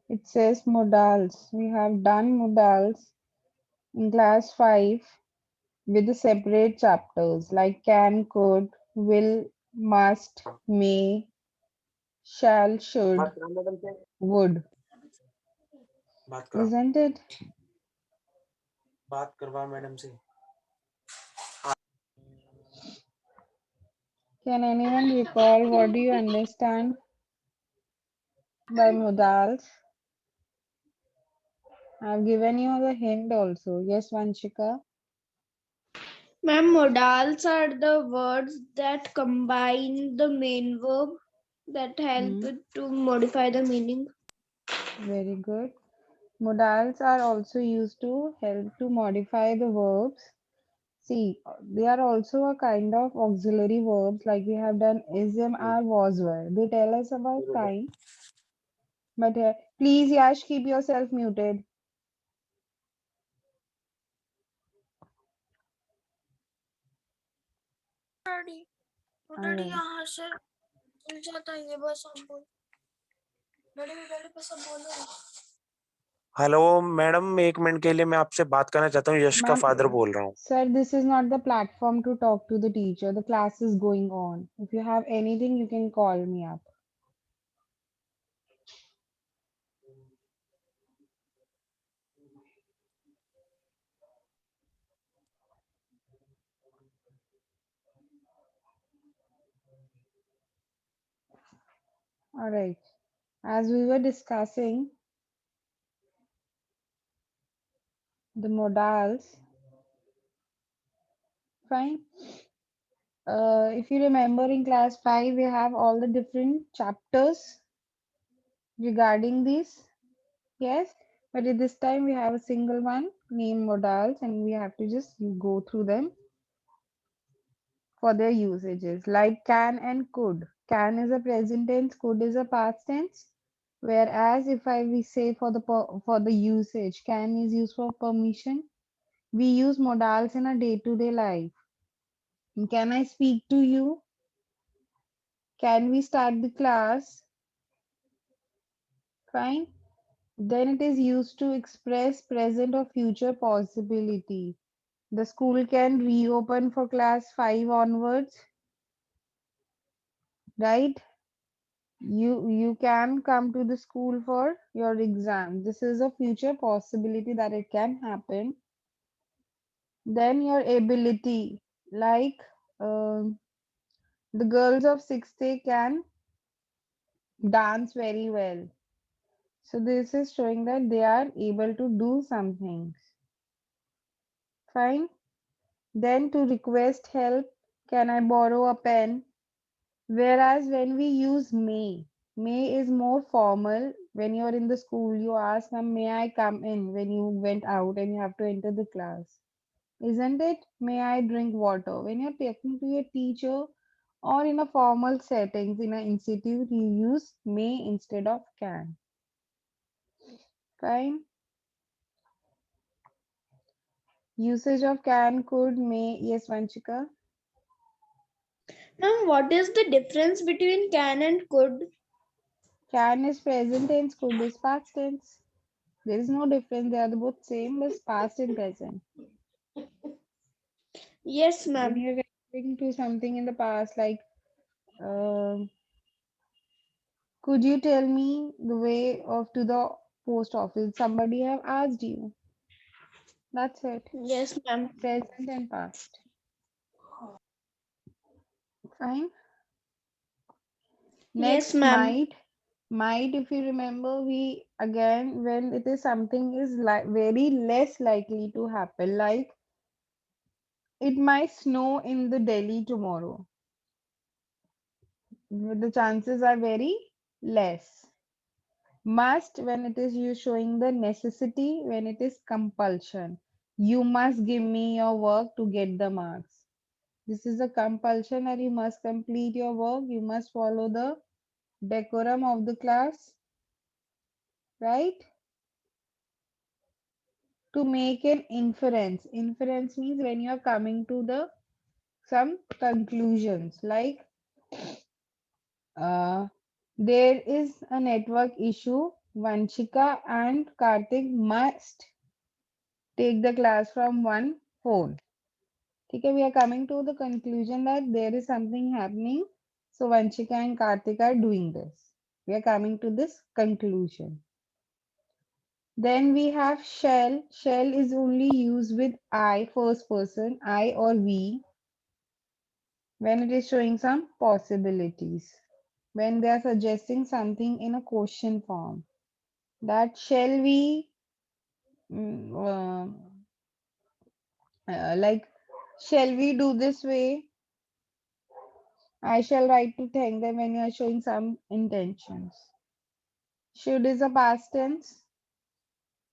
It says modals. We have done modals in class 5 with the separate chapters like can, could, will, must, may, shall, should, बात करा madam से would. बात करा Isn't it? बात करवा madam से Can anyone recall what do you understand by modals? I've given you the hint also. Yes, Vanshika. Ma'am, modals are the words that combine the main verb that help Hmm. to modify the meaning. Very good. Modals are also used to help to modify the verbs. See, they are also a kind of auxiliary verbs like we have done is, am, are, was, were. They tell us about time. But please, Yash, keep yourself muted. Daddy All daddy right. यहाँ से मिल जाता है ये बस आप बोल daddy daddy बस आप बोलो हेलो मैडम 1 मिनट के लिए मैं आपसे बात करना चाहता हूँ यश का Ma'am, फादर बोल रहा हूँ sir, this is not the platform to talk to the teacher. The class is going on. If you have anything, you can call me up. All right. As we were discussing the modals, fine. If you remember in class 5, we have all the different chapters regarding this. Yes, but at this time we have a single one named modals and we have to just go through them for their usages like can and could. Can is a present tense, could is a past tense. Whereas if we say for the usage, can is used for permission. We use modals in a day-to-day life. Can I speak to you? Can we start the class? Fine. Then it is used to express present or future possibility. The school can reopen for class 5 onwards, right? You can come to the school for your exam. This is a future possibility that it can happen. Then your ability, like the girls of 6th day can dance very well. So this is showing that they are able to do some things. Fine. Then to request help, can I borrow a pen? Whereas when we use may is more formal. When you're in the school, you ask them, may I come in when you went out and you have to enter the class? Isn't it? May I drink water? When you're talking to your teacher or in a formal settings in an institute, you use may instead of can. Fine. Usage of can, could, may. Yes, Vanchika. Now, what is the difference between can and could? Can is present tense, could is past tense. There is no difference. They are both same, but past and present. Yes, When ma'am. you're referring to something in the past, like, could you tell me the way of to the post office? Somebody have asked you. That's it. Yes, ma'am. Present and past. Fine. Yes, Next, ma'am. might, if you remember, we again when it is something is like very less likely to happen, like it might snow in the Delhi tomorrow. The chances are very less. Must when it is you showing the necessity, when it is compulsion. You must give me your work to get the marks. This is a compulsion that you must complete your work. You must follow the decorum of the class, right? To make an inference. Inference means when you are coming to the some conclusions like There is a network issue. Vanchika and Karthik must take the class from one phone. Okay, we are coming to the conclusion that there is something happening. So Vanchika and Karthik are doing this. We are coming to this conclusion. Then we have shall. Shall is only used with I, first person, I or we, when it is showing some possibilities. When they are suggesting something in a question form. That shall we, mm, like, shall we do this way? I shall write to thank them when you are showing some intentions. Should is a past tense.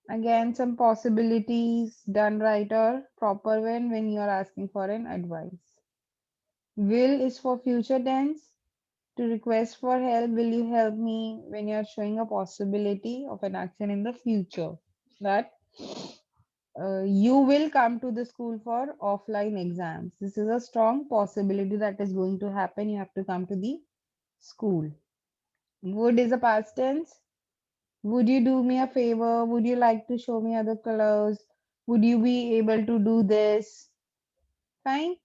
Again, some possibilities done right or proper when you are asking for an advice. Will is for future tense. To request for help, will you help me when you are showing a possibility of an action in the future. That you will come to the school for offline exams. This is a strong possibility that is going to happen. You have to come to the school. Would is a past tense. Would you do me a favor? Would you like to show me other colors? Would you be able to do this? Fine.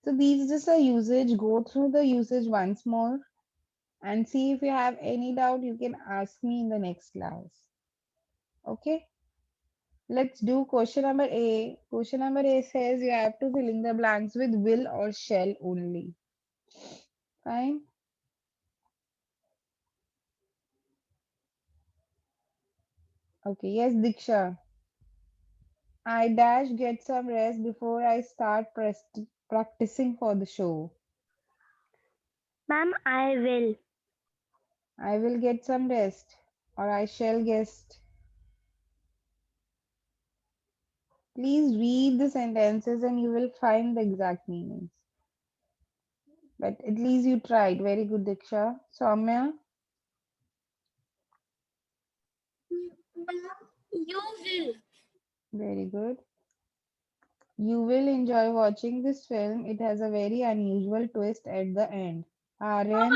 So these just a usage. Go through the usage once more and see if you have any doubt. You can ask me in the next class. Okay. Let's do question number A. Question number A says you have to fill in the blanks with will or shall only. Fine. Okay. Yes, Diksha. I dash get some rest before I start practicing for the show. Ma'am, I will. I will get some rest or I shall guest. Please read the sentences and you will find the exact meanings. But at least you tried. Very good, Diksha. Soumya, Ma'am, you will. very good. You will enjoy watching this film. It has a very unusual twist at the end. Aryan,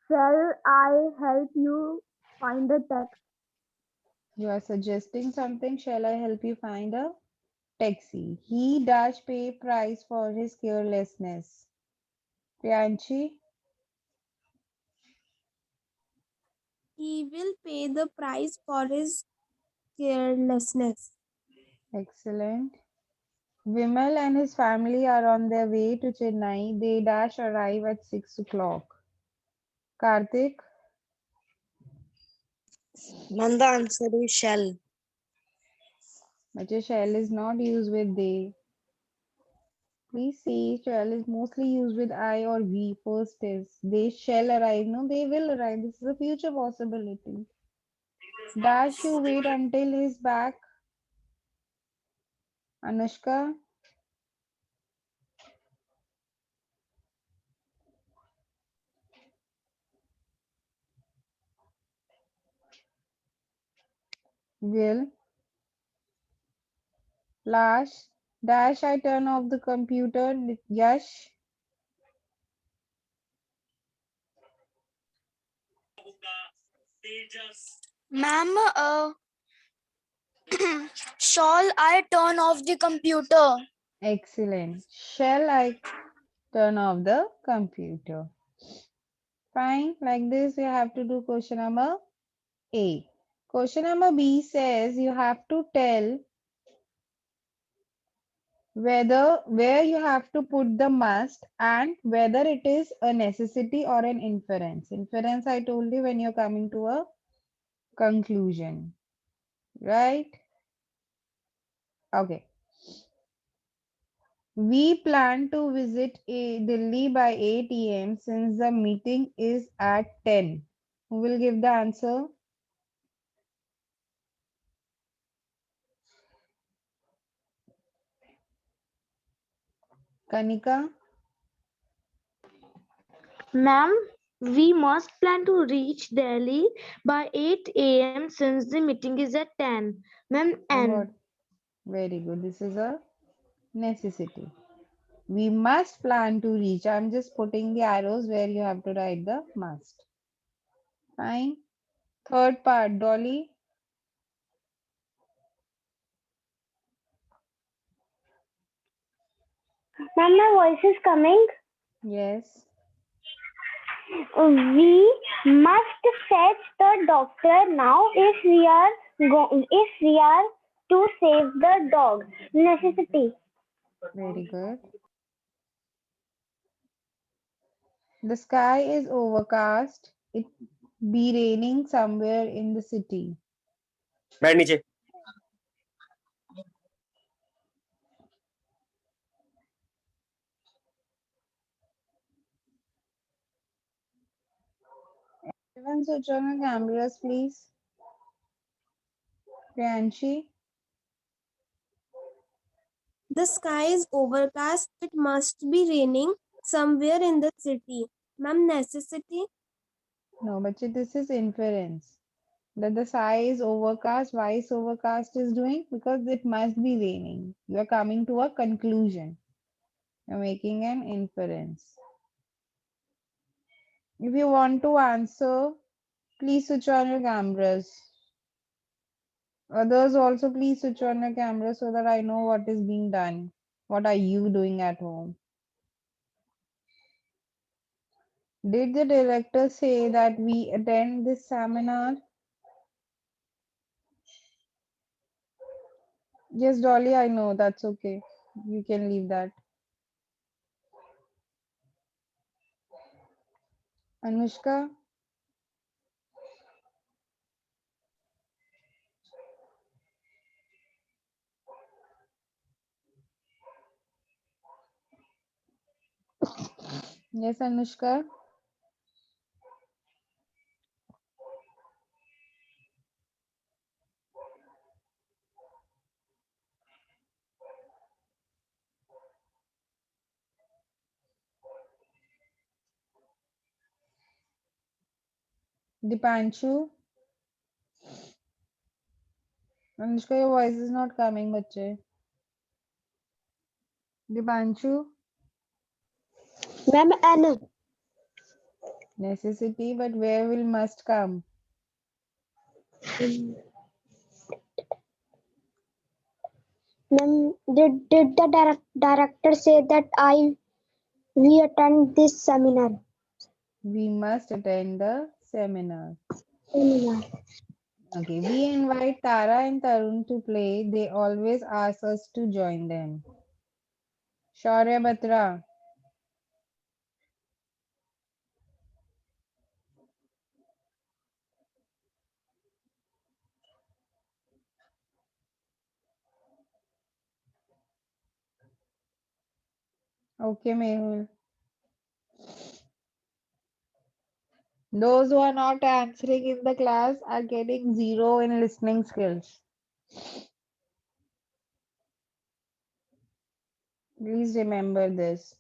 Shall I help you find the text? you are suggesting something. Shall I help you find a taxi? He dash pay price for his carelessness. Priyanshi, He will pay the price for his carelessness. excellent. Vimal and his family are on their way to Chennai. They dash arrive at 6 o'clock. Karthik, Nanda answer is shall. but your shell is not used with they. Please see, shall is mostly used with I or we. First is they shall arrive. No, they will arrive. This is a future possibility. Dash you wait until he's back. Anushka, will. Last, dash I turn off the computer. Yash, Ma'am, shall I turn off the computer? excellent. Shall I turn off the computer? Fine. Like this, you have to do question number A. Question number B says you have to tell where you have to put the must and whether it is a necessity or an inference. Inference I told you when you're coming to a conclusion, right? Okay. We plan to visit Delhi by 8 a.m. since the meeting is at 10. Who will give the answer? Kanika? Ma'am, we must plan to reach Delhi by 8 a.m. since the meeting is at 10. Ma'am, Oh N. God. Very good. This is a necessity. We must plan to reach. I'm just putting the arrows where you have to write the must. Fine. Third part, Dolly. Ma'am, my voice is coming. Yes. We must fetch the doctor now if we are to save the dog. Necessity. Very good. The sky is overcast. It be raining somewhere in the city. बैठ नीचे. Everyone switch on your cameras, please. Priyanshi. The sky is overcast. It must be raining somewhere in the city. Ma'am, necessity. No, but this is inference. That the sky is overcast. Why is overcast is doing? Because it must be raining. You are coming to a conclusion. You're making an inference. If you want to answer, please switch on your cameras. Others also please switch on your camera so that I know what is being done. What are you doing at home? Did the director say that we attend this seminar? Yes, Dolly, I know. That's okay. You can leave that. Anushka? Yes, Anushka? Dipanshu? Anushka, your voice is not coming, bache. Dipanshu? Ma'am, N. Necessity, but where will must come? Ma'am, did the director say that we attend this seminar? We must attend the seminar. Seminar. Okay, we invite Tara and Tarun to play. They always ask us to join them. Shaurya Batra. Okay, Mehul. Those who are not answering in the class are getting 0 in listening skills. Please remember this.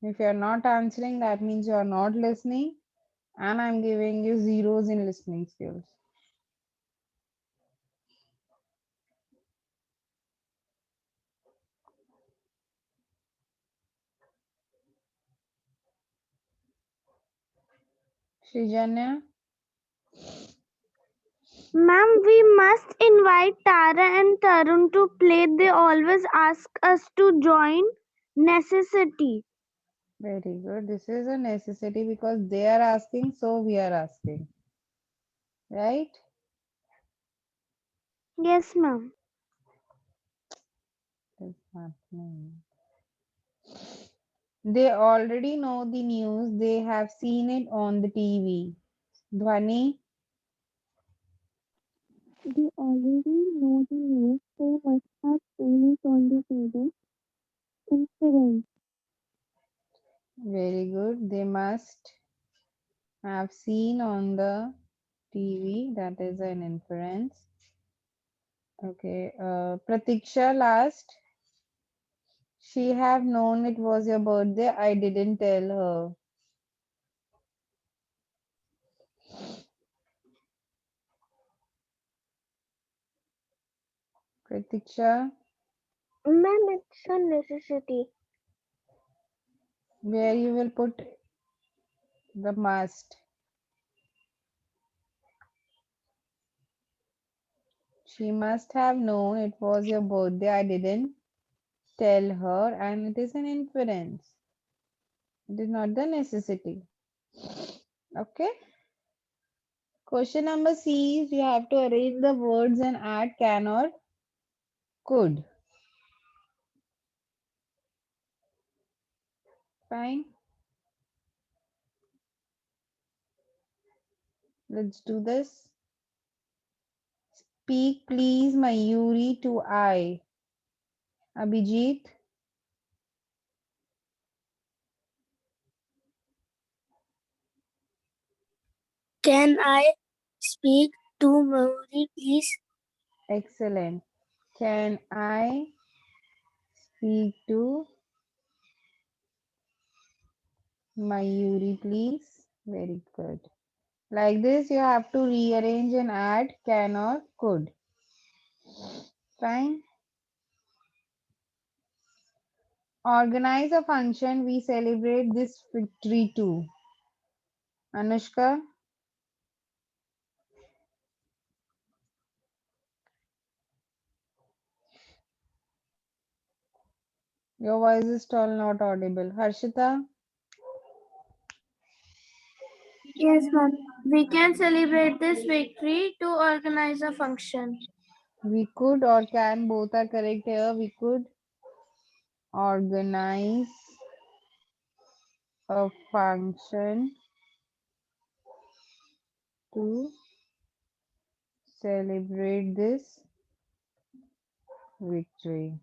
If you are not answering, that means you are not listening, and I'm giving you zeros in listening skills. Srijanya, Ma'am, we must invite Tara and Tarun to play. They always ask us to join. Necessity. very good. This is a necessity because they are asking, so we are asking. Right? Yes, ma'am. It's happening. They already know the news. They have seen it on the TV. Dhwani, They already know the news. They must have seen it on the TV. Incident. very good. They must have seen on the TV. That is an inference. Okay. Pratiksha last. She have known it was your birthday. I didn't tell her. Pratiksha. Ma'am, it's a necessity. Where you will put the must. She must have known it was your birthday. I didn't tell her, and it is an inference. It is not the necessity. Okay. Question number C is you have to arrange the words and add can or could. Fine. Let's do this. Speak please, Mayuri to I. Abhijit. Can I speak to Mauri, please? Excellent. Can I speak to Mayuri, please? Very good. Like this, you have to rearrange and add can or could. Fine. Organize a function. We celebrate this victory too. Anushka. Your voice is still not audible. Harshita. Yes, ma'am. We can celebrate this victory to organize a function. We could or can, both are correct here. We could organize a function to celebrate this victory.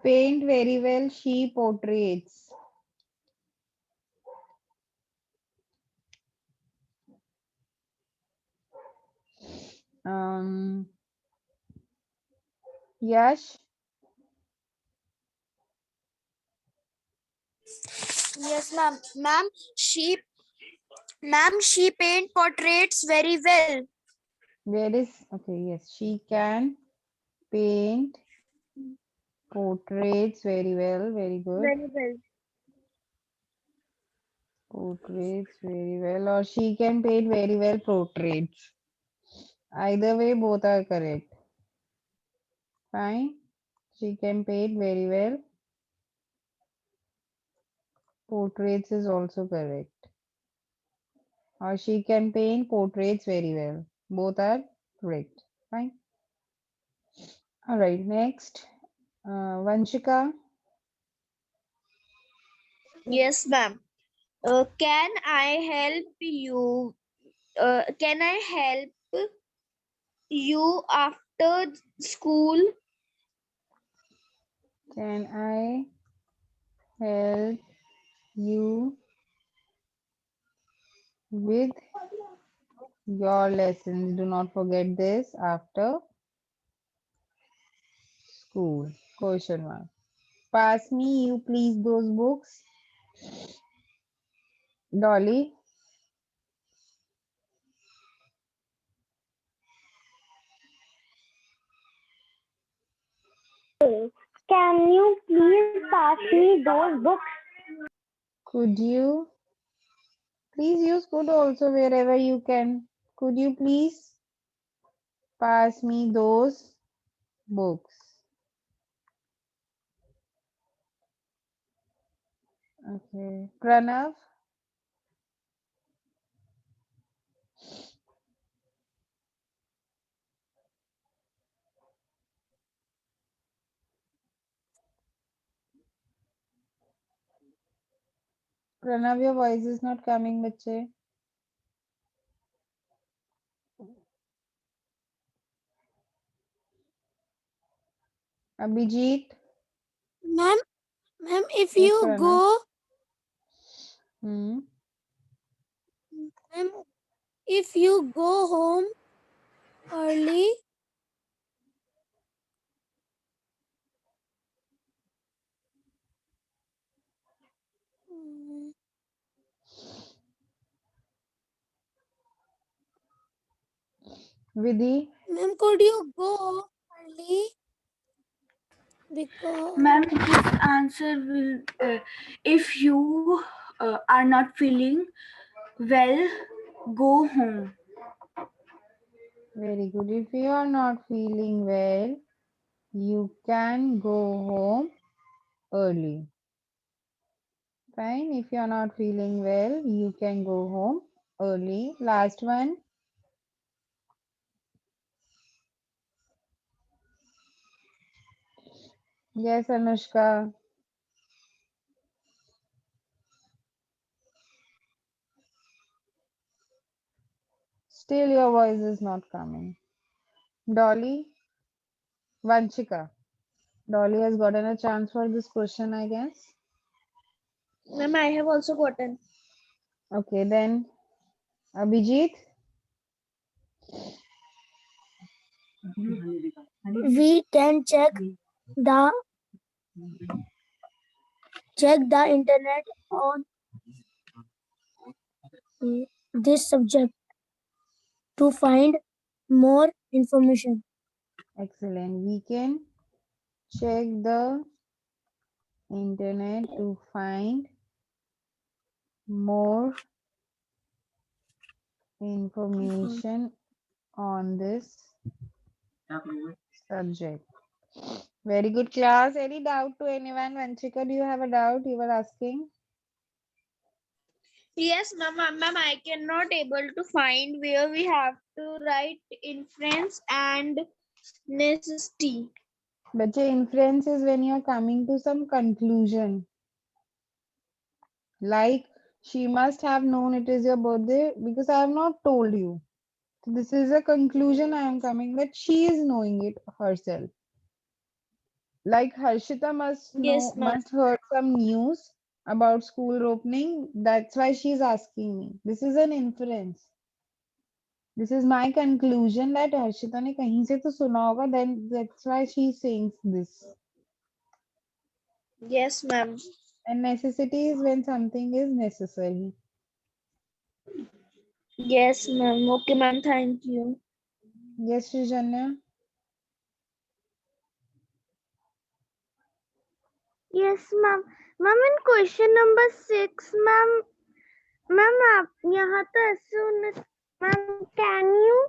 Paint very well, she portraits. Yash, Yes, ma'am. She paint portraits very well. where is, okay, yes, she can paint portraits very well, very good. Very well. Portraits very well, or she can paint very well portraits. Either way, both are correct. Fine. She can paint very well. Portraits is also correct. Or she can paint portraits very well. Both are correct. Fine. All right. Next, Vanshika. Yes, ma'am. Can I help you? Can I help you after school? Can I help you with your lessons? Do not forget this after school. Question mark. Pass me, you please, those books. Dolly. Can you please pass me those books? Could you please use could also wherever you can? Could you please pass me those books? Okay. Pranav. Pranav, your voice is not coming, bache. Abhijit. Ma'am, if Yes, you Pranav. go, Hmm. ma'am, if you go home early, mm, Vidhi. ma'am, could you go? early because Ma'am, this answer will if you are not feeling well, go home. Very good. If you are not feeling well, you can go home early. Fine. If you are not feeling well, you can go home early. Last one. Yes, Anushka. Still your voice is not coming. Dolly, Vanchika. Dolly has gotten a chance for this question, I guess. Ma'am, I have also gotten. Okay, then Abhijit. we can the check the internet on this subject to find more information. Excellent. We can check the internet to find more information on this subject. Very good class. Any doubt to anyone? Vanchika, do you have a doubt you were asking? Yes, ma'am, I cannot able to find where we have to write inference and necessity. But your inference is when you're coming to some conclusion. Like, she must have known it is your birthday because I have not told you. So this is a conclusion I am coming that she is knowing it herself. Like Harshita Yes, ma'am. must heard some news about school opening. That's why she's asking me. This is an inference. This is my conclusion that Harshita ने कहीं से तो सुना होगा. Then that's why she's saying this. Yes, ma'am. And necessity is when something is necessary. Yes, ma'am. Okay, ma'am. Thank you. Yes, Srijanya. Yes, ma'am. Ma'am, in question number 6, ma'am, आप यहाँ तो ऐसे होने, ma'am, can you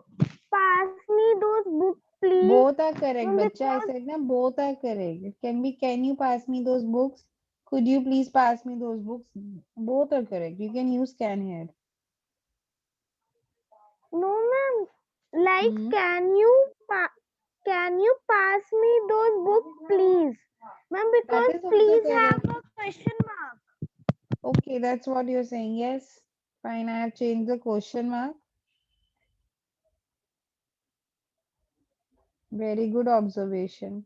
pass me those books, please? Both are correct. Ma'am, बच्चा because ऐसे है ना, both are correct. It can be, can you pass me those books? Could you please pass me those books? Both are correct. You can use can here. no, ma'am. Like, Hmm. can you pass me those books, please? Ma'am, That because is also please have correct. a question mark. Okay, that's what you're saying. Yes. Fine, I have changed the question mark. Very good observation.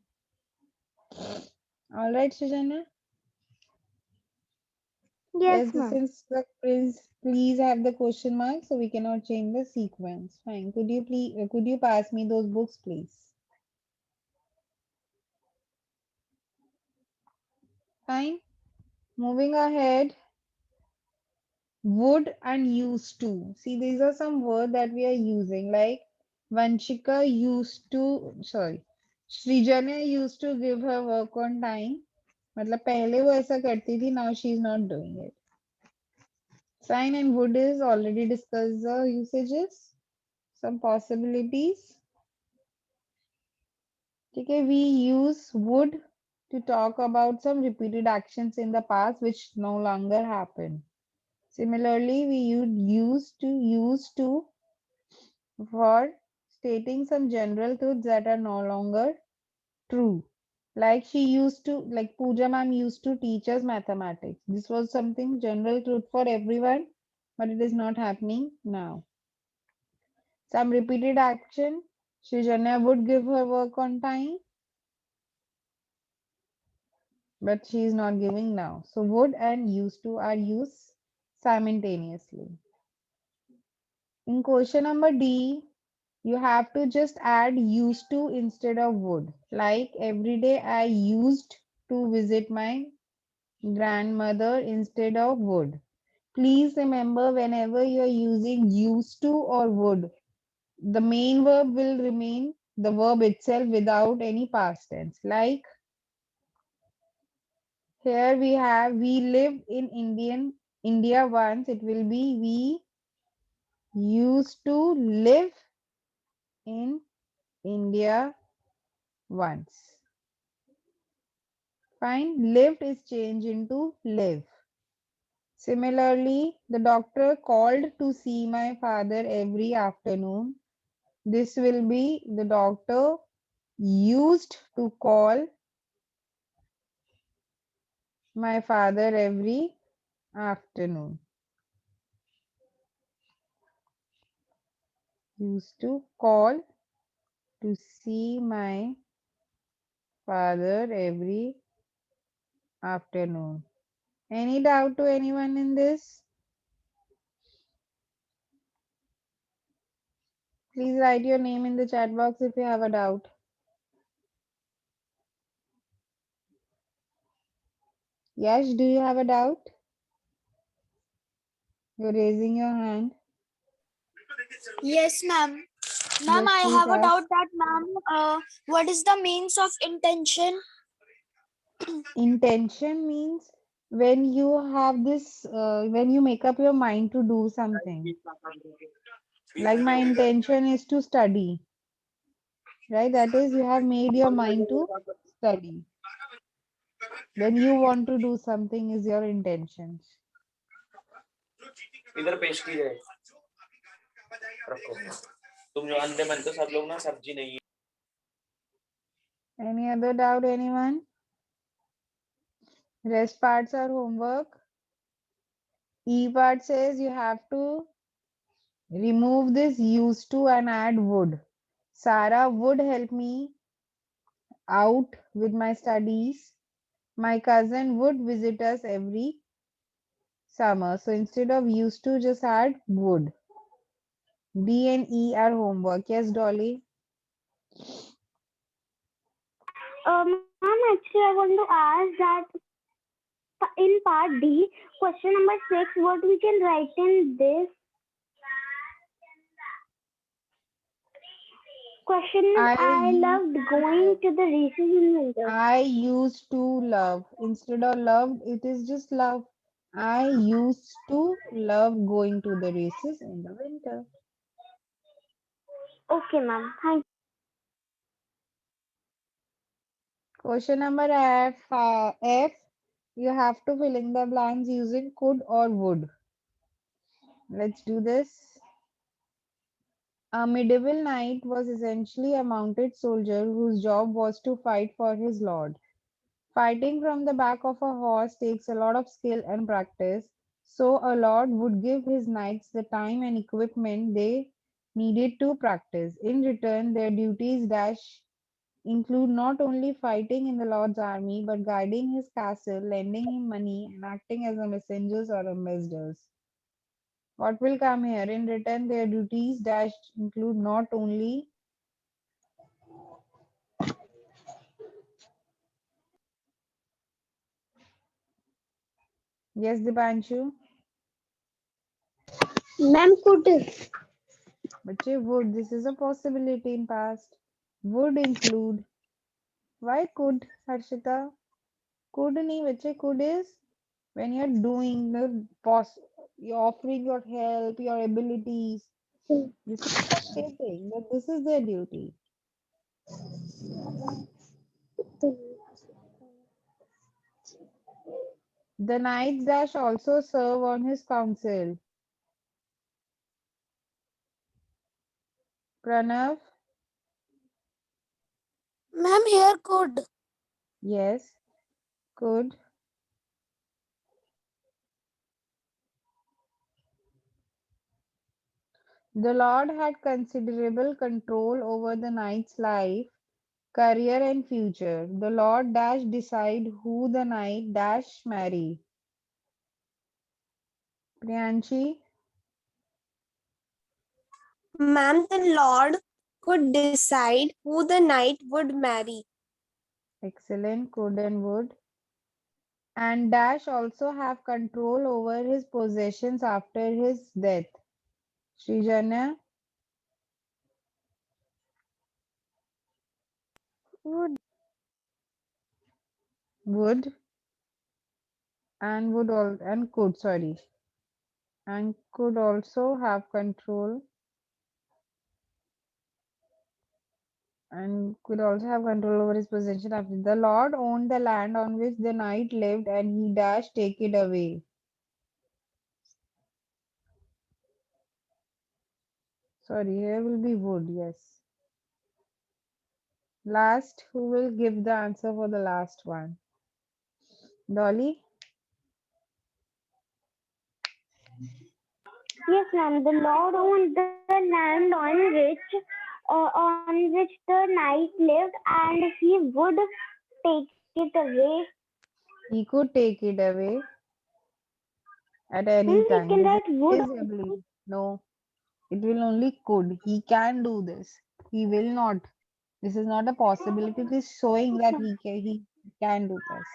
All right, Sujana. Yes, Yes, this ma'am. is the please have the question mark so we cannot change the sequence. Fine. Could you pass me those books, please? Fine. Moving ahead. Would and used to. See, these are some words that we are using. Like Vanchika used to, sorry, Srijanya used to give her work on time. मतलब पहले वो ऐसा करती थी, now she is not doing it. Sign and would is already discussed the usages, some possibilities. Okay, we use would to talk about some repeated actions in the past which no longer happen. Similarly, we would use to for stating some general truths that are no longer true. Like she used to, like Pooja ma'am used to teach us mathematics. This was something general truth for everyone, but it is not happening now. Some repeated action. Srijanya would give her work on time, but she is not giving now. So would and used to are used simultaneously. In question number D, you have to just add used to instead of would. Like every day I used to visit my grandmother instead of would. Please remember whenever you're using used to or would, the main verb will remain the verb itself without any past tense. Like here we have we lived in India once. It will be we used to live in India once. Fine. Lived is changed into live. Similarly, the doctor called to see my father every afternoon. This will be the doctor used to call my father every afternoon. Used to call to see my father every afternoon. Any doubt to anyone in this? Please write your name in the chat box if you have a doubt. Yash, do you have a doubt? You're raising your hand. Yes, ma'am. Ma'am, Yes, I please have a ask. doubt that, ma'am, what is the means of intention? Intention means when you have this, when you make up your mind to do something. Like my intention is to study, right? That is, you have made your mind to study. When you want to do something is your intentions. इधर पेश की जाए रखो तुम जो अंधे मन तो सब लोग ना सब्जी नहीं Any other doubt, anyone? Rest parts are homework. E part says you have to remove this used to and add would. Sarah would help me out with my studies. My cousin would visit us every summer. So instead of used to, just add would. D and E are homework. Yes, Dolly? Ma'am, actually, I want to ask that in part D, question number 6, what we can write in this question is, I loved going to the races in winter. I used to love. Instead of loved, it is just love. I used to love going to the races in the winter. Okay, ma'am. Thank Question number F. You have to fill in the blanks using could or would. Let's do this. A medieval knight was essentially a mounted soldier whose job was to fight for his lord. Fighting from the back of a horse takes a lot of skill and practice, so a lord would give his knights the time and equipment they needed to practice. In return, their duties dash include not only fighting in the lord's army but guarding his castle, lending him money, and acting as a messengers or ambassadors. What will come here? In return, their duties dash include not only yes, Dipanshu. Ma'am, could. Bache would. This is a possibility in past. Would include. Why could, Harshita? Could nahi bache. Could is when you're doing the you're offering your help, your abilities. This is not stating that this is their duty. The knights dash also serve on his council. Pranav, Ma'am, here could. yes, could. The Lord had considerable control over the knight's life, career, and future. The Lord dash decide who the knight dash marry. Priyanshi, Ma'am, the Lord could decide who the knight would marry. excellent, could and would. And dash also have control over his possessions after his death. Srijanya, would. Would and would all and could, sorry, and could also have control and could also have control over his possession after the Lord owned the land on which the knight lived and he dash take it away. Sorry, here will be would, yes. Last, who will give the answer for the last one? Dolly? Yes, ma'am. The Lord owned the land on which the knight lived, and he would take it away. He could take it away at any We time. can This write would is his also. ability. No, it will only could. He can do this. He will not. This is not a possibility. It is showing that he can do this.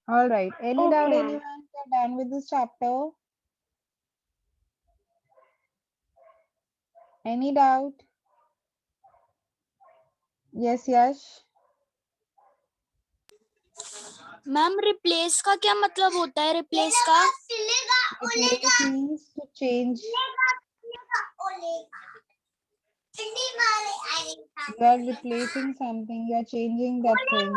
All right. Any Okay, doubt, ma'am. anyone? We are done with this chapter. Any doubt? Yes, Yash. Ma'am replace का क्या मतलब होता है replace का Replace means to change. You are replacing something. You are changing that thing.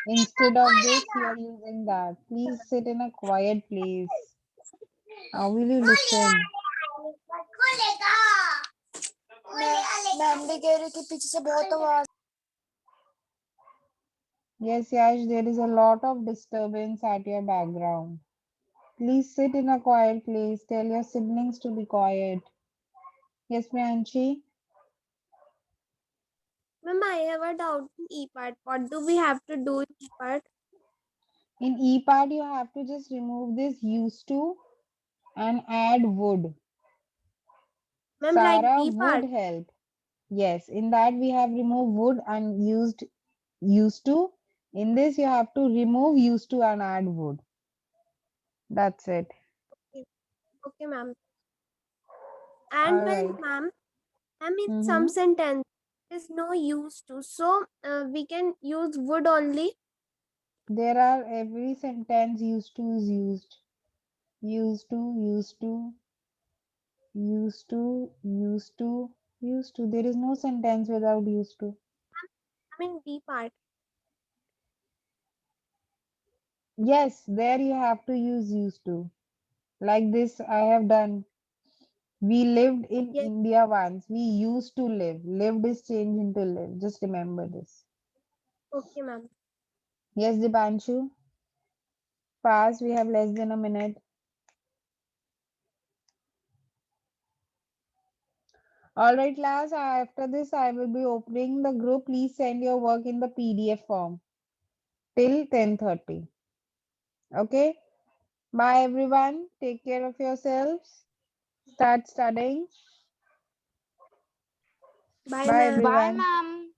Instead of this, you are using that. Please sit in a quiet place. How will you listen? Ma'am भी कह रही कि पीछे से बहुत आवाज Yes, Yash, there is a lot of disturbance at your background. Please sit in a quiet place. Tell your siblings to be quiet. Yes, Priyanshi? Ma'am, I have a doubt in E part. What do we have to do in E part? In E part, you have to just remove this used to and add would. Ma'am, like Sarah B would part. help. Yes, in that we have removed would and used to. In this, you have to remove used to and add would. That's it. Okay, ma'am. And All when, right. ma'am, in some Mm-hmm. sentence, there is no use to. So, we can use would only. There are every sentence used to is used. Used to, used to, used to, used to, used to. There is no sentence without used to. B part. Yes, there you have to use used to. Like this, I have done. We lived in Yes, India once. We used to live. Lived is changed into live. Just remember this. okay, ma'am. Yes, Dipanshu. Fast. We have less than a minute. All right, class. After this, I will be opening the group. Please send your work in the PDF form till 10:30. Okay. Bye, everyone. Take care of yourselves. Start studying. Bye, Bye, ma'am. everyone. ma'am